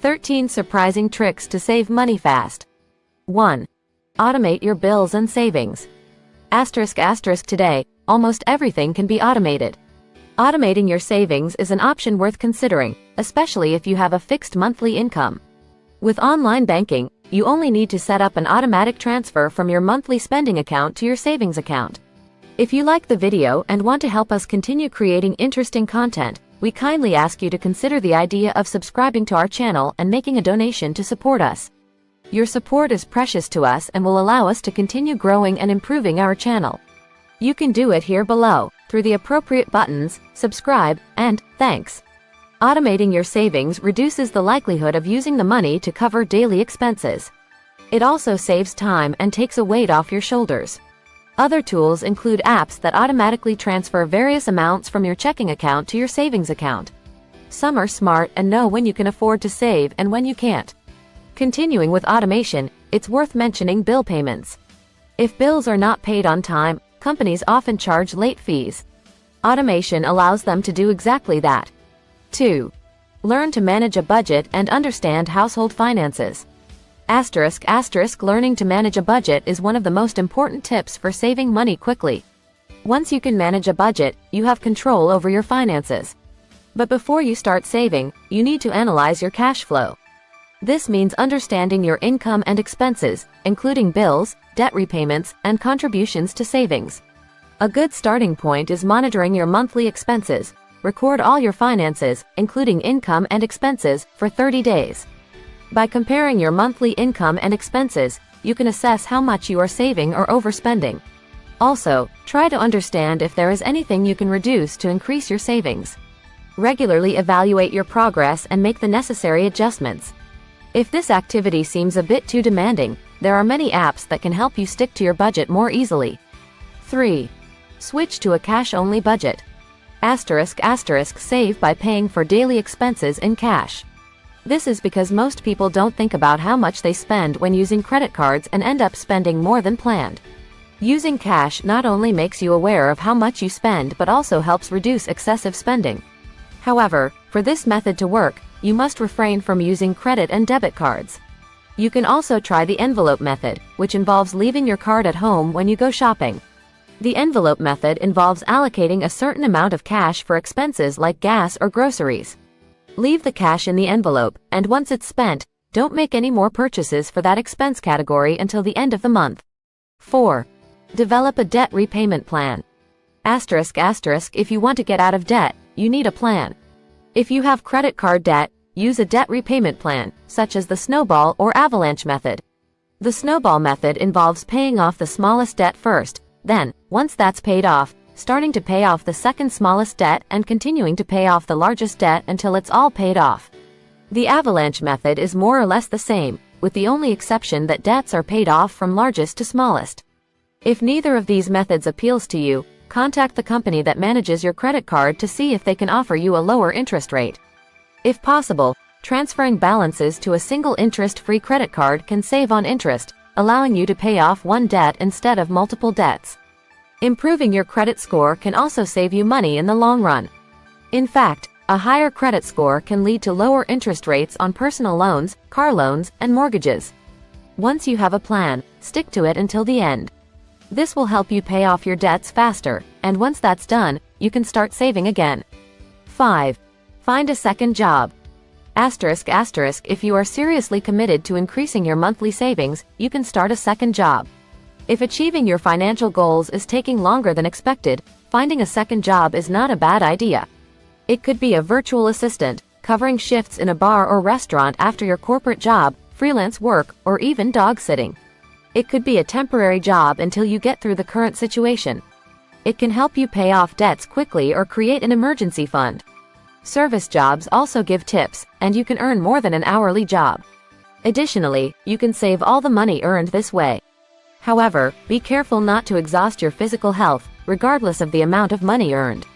13 surprising tricks to save money fast. 1. Automate your bills and savings. Today, almost everything can be automated. Automating your savings is an option worth considering, especially if you have a fixed monthly income. With online banking, you only need to set up an automatic transfer from your monthly spending account to your savings account. If you like the video and want to help us continue creating interesting content, we kindly ask you to consider the idea of subscribing to our channel and making a donation to support us. Your support is precious to us and will allow us to continue growing and improving our channel. You can do it here below, through the appropriate buttons, subscribe, and thanks. Automating your savings reduces the likelihood of using the money to cover daily expenses. It also saves time and takes a weight off your shoulders. Other tools include apps that automatically transfer various amounts from your checking account to your savings account. Some are smart and know when you can afford to save and when you can't. Continuing with automation, it's worth mentioning bill payments. If bills are not paid on time, companies often charge late fees. Automation allows them to do exactly that. 2. Learn to manage a budget and understand household finances. Learning to manage a budget is one of the most important tips for saving money quickly. Once you can manage a budget, you have control over your finances. But before you start saving, you need to analyze your cash flow. This means understanding your income and expenses, including bills, debt repayments, and contributions to savings. A good starting point is monitoring your monthly expenses. Record all your finances, including income and expenses, for 30 days. By comparing your monthly income and expenses, you can assess how much you are saving or overspending. Also, try to understand if there is anything you can reduce to increase your savings. Regularly evaluate your progress and make the necessary adjustments. If this activity seems a bit too demanding, there are many apps that can help you stick to your budget more easily. 3. Switch to a cash-only budget. Save by paying for daily expenses in cash. This is because most people don't think about how much they spend when using credit cards and end up spending more than planned. Using cash not only makes you aware of how much you spend but also helps reduce excessive spending. However, for this method to work, you must refrain from using credit and debit cards. You can also try the envelope method, which involves leaving your card at home when you go shopping. The envelope method involves allocating a certain amount of cash for expenses like gas or groceries. Leave the cash in the envelope, and once it's spent, don't make any more purchases for that expense category until the end of the month. 4. Develop a debt repayment plan. If you want to get out of debt, you need a plan. If you have credit card debt, use a debt repayment plan, such as the snowball or avalanche method. The snowball method involves paying off the smallest debt first, then, once that's paid off, starting to pay off the second smallest debt and continuing to pay off the largest debt until it's all paid off. The avalanche method is more or less the same, with the only exception that debts are paid off from largest to smallest. If neither of these methods appeals to you, contact the company that manages your credit card to see if they can offer you a lower interest rate. If possible, transferring balances to a single interest-free credit card can save on interest, allowing you to pay off one debt instead of multiple debts. Improving your credit score can also save you money in the long run. In fact, a higher credit score can lead to lower interest rates on personal loans, car loans, and mortgages. Once you have a plan, stick to it until the end. This will help you pay off your debts faster, and once that's done, you can start saving again. 5. Find a second job. If you are seriously committed to increasing your monthly savings, you can start a second job. If achieving your financial goals is taking longer than expected, finding a second job is not a bad idea. It could be a virtual assistant, covering shifts in a bar or restaurant after your corporate job, freelance work, or even dog sitting. It could be a temporary job until you get through the current situation. It can help you pay off debts quickly or create an emergency fund. Service jobs also give tips, and you can earn more than an hourly job. Additionally, you can save all the money earned this way. However, be careful not to exhaust your physical health, regardless of the amount of money earned.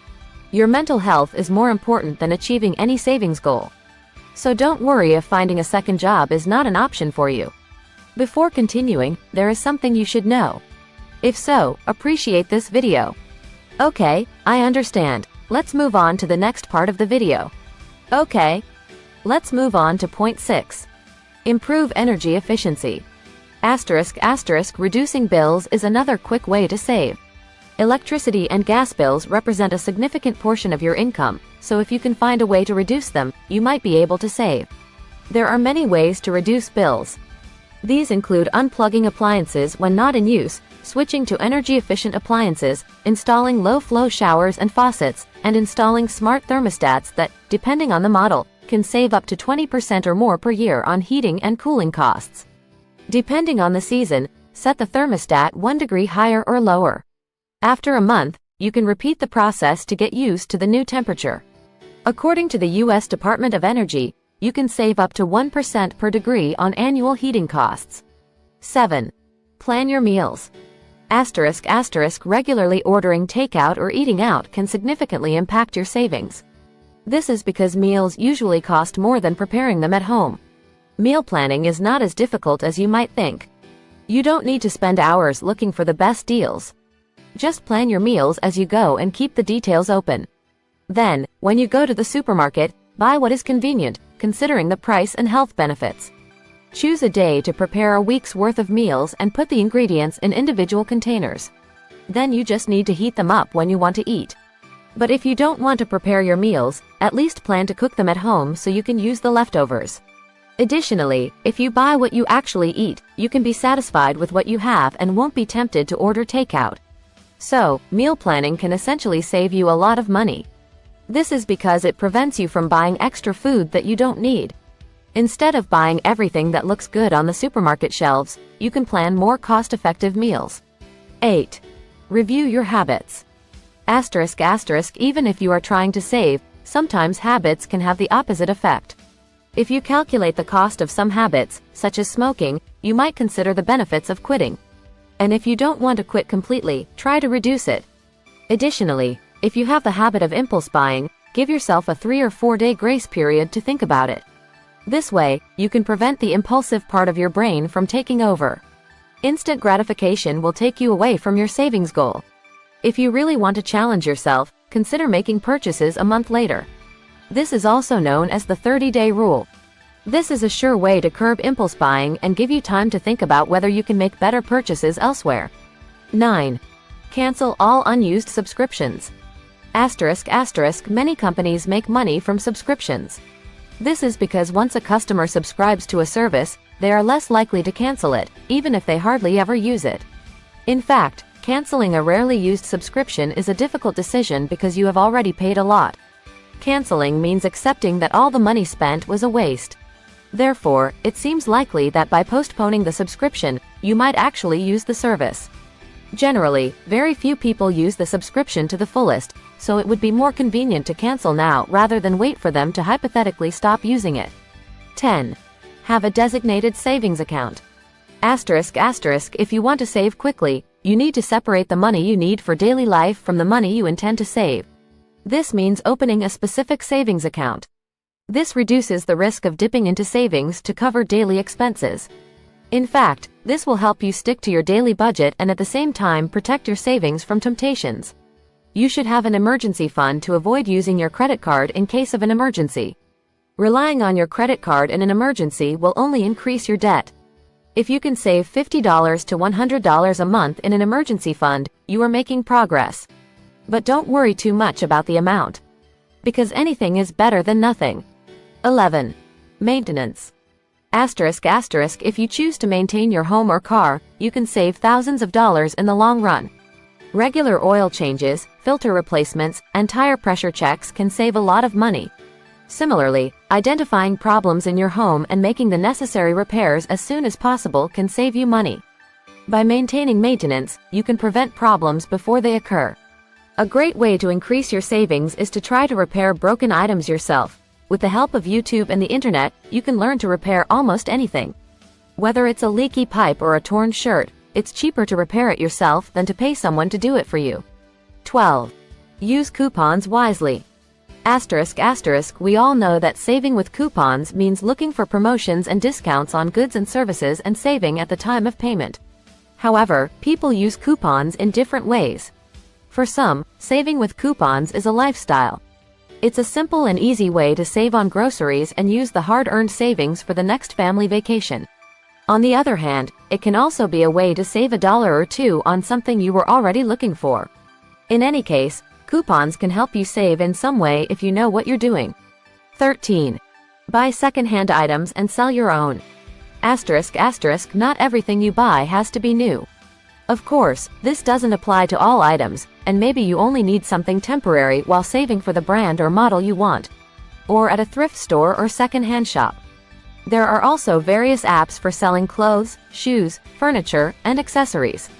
Your mental health is more important than achieving any savings goal. So don't worry if finding a second job is not an option for you. Before continuing, there is something you should know. If so, appreciate this video. Okay, I understand. Let's move on to the next part of the video. Okay. Let's move on to point 6. Improve energy efficiency. Reducing bills is another quick way to save. Electricity and gas bills represent a significant portion of your income, so if you can find a way to reduce them, you might be able to save. There are many ways to reduce bills. These include unplugging appliances when not in use, switching to energy-efficient appliances, installing low-flow showers and faucets, and installing smart thermostats that, depending on the model, can save up to 20% or more per year on heating and cooling costs. Depending on the season, set the thermostat 1 degree higher or lower. After a month, you can repeat the process to get used to the new temperature. According to the U.S. Department of Energy, you can save up to 1% per degree on annual heating costs. 7. Plan your meals. Regularly ordering takeout or eating out can significantly impact your savings. This is because meals usually cost more than preparing them at home. Meal planning is not as difficult as you might think. You don't need to spend hours looking for the best deals. Just plan your meals as you go and keep the details open. Then, when you go to the supermarket, buy what is convenient, considering the price and health benefits. Choose a day to prepare a week's worth of meals and put the ingredients in individual containers. Then you just need to heat them up when you want to eat. But if you don't want to prepare your meals, at least plan to cook them at home so you can use the leftovers. Additionally, if you buy what you actually eat, you can be satisfied with what you have and won't be tempted to order takeout. So, meal planning can essentially save you a lot of money. This is because it prevents you from buying extra food that you don't need. Instead of buying everything that looks good on the supermarket shelves, you can plan more cost-effective meals. 8. Review your habits. Even if you are trying to save, sometimes habits can have the opposite effect. If you calculate the cost of some habits, such as smoking, you might consider the benefits of quitting. And if you don't want to quit completely, try to reduce it. Additionally, if you have the habit of impulse buying, give yourself a 3 or 4 day grace period to think about it. This way, you can prevent the impulsive part of your brain from taking over. Instant gratification will take you away from your savings goal. If you really want to challenge yourself, consider making purchases a month later. This is also known as the 30-day rule. This is a sure way to curb impulse buying and give you time to think about whether you can make better purchases elsewhere. 9. Cancel all unused subscriptions. Many companies make money from subscriptions. This is because once a customer subscribes to a service, they are less likely to cancel it, even if they hardly ever use it. In fact, canceling a rarely used subscription is a difficult decision because you have already paid a lot. Canceling means accepting that all the money spent was a waste. Therefore, it seems likely that by postponing the subscription, you might actually use the service. Generally, very few people use the subscription to the fullest, so it would be more convenient to cancel now rather than wait for them to hypothetically stop using it. 10. Have a designated savings account. If you want to save quickly, you need to separate the money you need for daily life from the money you intend to save. This means opening a specific savings account. This reduces the risk of dipping into savings to cover daily expenses. In fact, this will help you stick to your daily budget and at the same time protect your savings from temptations. You should have an emergency fund to avoid using your credit card in case of an emergency. Relying on your credit card in an emergency will only increase your debt. If you can save $50 to $100 a month in an emergency fund, you are making progress. But don't worry too much about the amount. Because anything is better than nothing. 11. Maintenance. If you choose to maintain your home or car, you can save thousands of dollars in the long run. Regular oil changes, filter replacements, and tire pressure checks can save a lot of money. Similarly, identifying problems in your home and making the necessary repairs as soon as possible can save you money. By maintaining maintenance, you can prevent problems before they occur. A great way to increase your savings is to try to repair broken items yourself. With the help of YouTube and the internet, you can learn to repair almost anything. Whether it's a leaky pipe or a torn shirt, it's cheaper to repair it yourself than to pay someone to do it for you. 12. Use coupons wisely. We all know that saving with coupons means looking for promotions and discounts on goods and services and saving at the time of payment. However, people use coupons in different ways. For some, saving with coupons is a lifestyle. It's a simple and easy way to save on groceries and use the hard-earned savings for the next family vacation. On the other hand, it can also be a way to save $1 or $2 on something you were already looking for. In any case, coupons can help you save in some way if you know what you're doing. 13. Buy secondhand items and sell your own. ***, not everything you buy has to be new. Of course, this doesn't apply to all items, and maybe you only need something temporary while saving for the brand or model you want. Or at a thrift store or secondhand shop. There are also various apps for selling clothes, shoes, furniture, and accessories.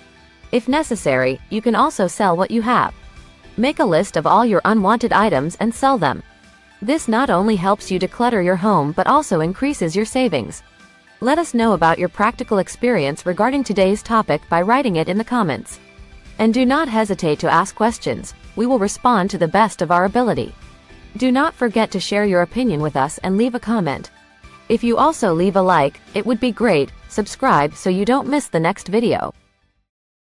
If necessary, you can also sell what you have. Make a list of all your unwanted items and sell them. This not only helps you declutter your home but also increases your savings. Let us know about your practical experience regarding today's topic by writing it in the comments. And do not hesitate to ask questions. We will respond to the best of our ability. Do not forget to share your opinion with us and leave a comment. If you also leave a like, it would be great. Subscribe so you don't miss the next video.